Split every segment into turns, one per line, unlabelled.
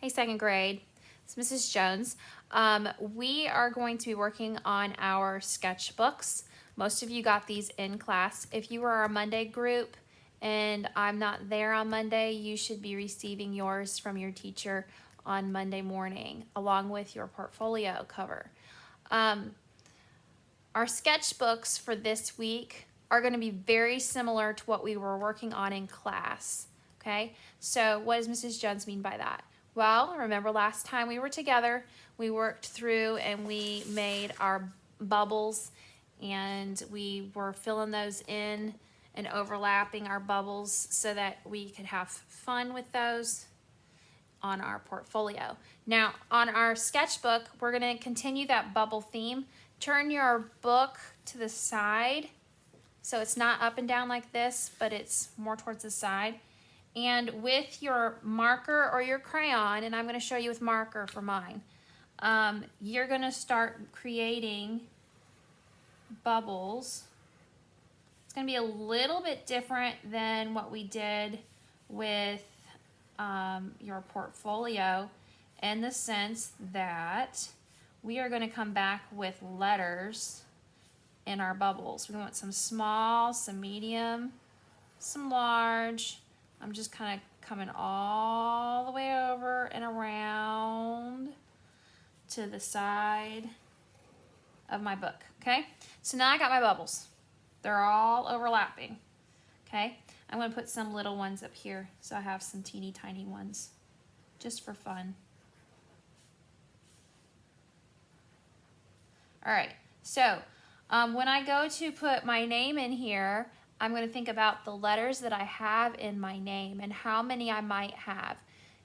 Hey, second grade, it's Mrs. Jones. We are going to be working on our sketchbooks. Most of you got these in class. If you were our Monday group and I'm not there on Monday, you should be receiving yours from your teacher on Monday morning, along with your portfolio cover. Our sketchbooks for this week are going to be very similar to what we were working on in class. Okay, so what does Mrs. Jones mean by that? Well, remember last time we were together, we worked through and we made our bubbles and we were filling those in and overlapping our bubbles so that we could have fun with those on our portfolio. Now, on our sketchbook, we're going to continue that bubble theme. Turn your book to the side so it's not up and down like this, but it's more towards the side. And with your marker or your crayon, and I'm going to show you with marker for mine, you're going to start creating bubbles. It's going to be a little bit different than what we did with your portfolio in the sense that we are going to come back with letters in our bubbles. We want some small, some medium, some large. I'm just kind of coming all the way over and around to the side of my book, okay? So now I got my bubbles. They're all overlapping, okay? I'm gonna put some little ones up here so I have some teeny tiny ones just for fun. All right, so when I go to put my name in here, I'm going to think about the letters that I have in my name and how many I might have.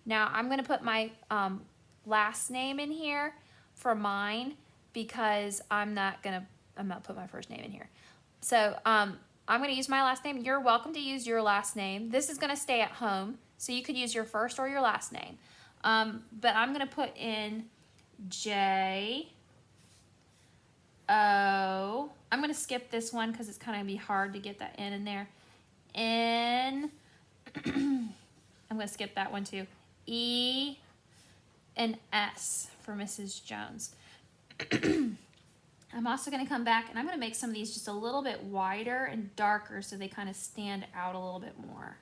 Now I'm going to put my last name in here for mine because I'm not going to put my first name in here. So I'm going to use my last name. You're welcome to use your last name. This is going to stay at home, so you could use your first or your last name. But I'm going to put in J O. I'm going to skip this one because it's kind of going to be hard to get that N in there. N. I'm going to skip that one too. E and S for Mrs. Jones. I'm also going to come back and I'm going to make some of these just a little bit wider and darker so they kind of stand out a little bit more.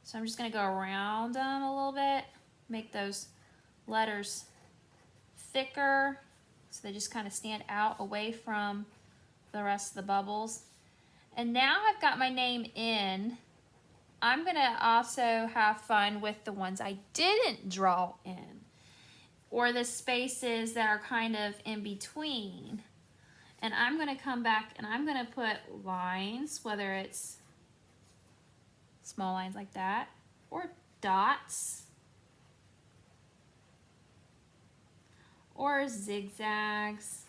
So I'm just going to go around them a little bit, make those letters thicker so they just kind of stand out away from the rest of the bubbles. And now I've got my name in. I'm going to also have fun with the ones I didn't draw in, or the spaces that are kind of in between. And I'm going to come back and I'm going to put lines, whether it's small lines like that, or dots, or zigzags.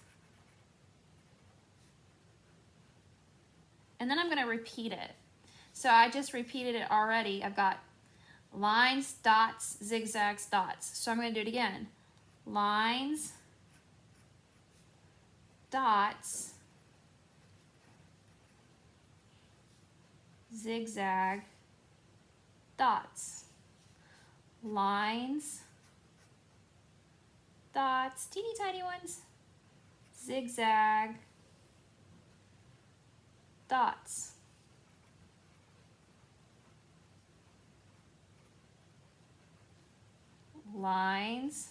And then I'm going to repeat it. So I just repeated it already. I've got lines, dots, zigzags, dots. So I'm going to do it again. Lines, dots, zigzag, dots. Lines, dots, teeny tiny ones, zigzag, dots. Lines,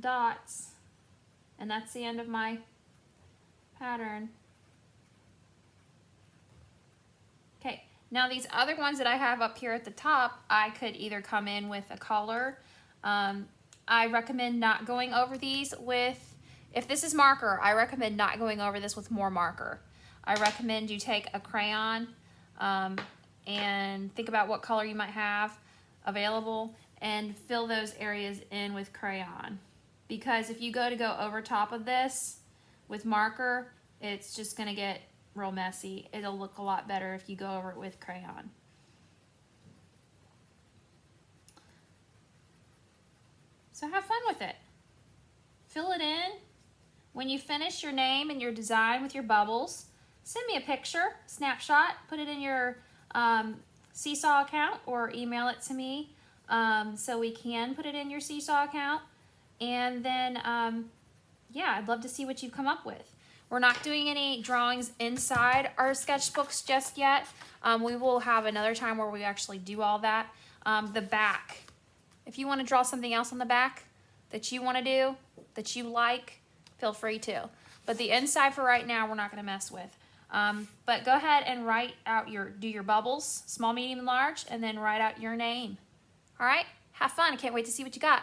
dots, and that's the end of my pattern. Okay, now these other ones that I have up here at the top, I could either come in with a color. I recommend not going over these with, if this is marker, I recommend not going over this with more marker. I recommend you take a crayon and think about what color you might have available and fill those areas in with crayon. Because if you go over top of this with marker, it's just going to get real messy. It'll look a lot better if you go over it with crayon. So have fun with it. Fill it in. When you finish your name and your design with your bubbles, send me a picture, snapshot, put it in your Seesaw account or email it to me So we can put it in your Seesaw account. And then, yeah, I'd love to see what you come up with. We're not doing any drawings inside our sketchbooks just yet. We will have another time where we actually do all that. The back, if you want to draw something else on the back that you want to do, that you like, feel free to. But the inside for right now, we're not going to mess with. But go ahead and write out do your bubbles, small, medium, and large, and then write out your name. All right, have fun. I can't wait to see what you got.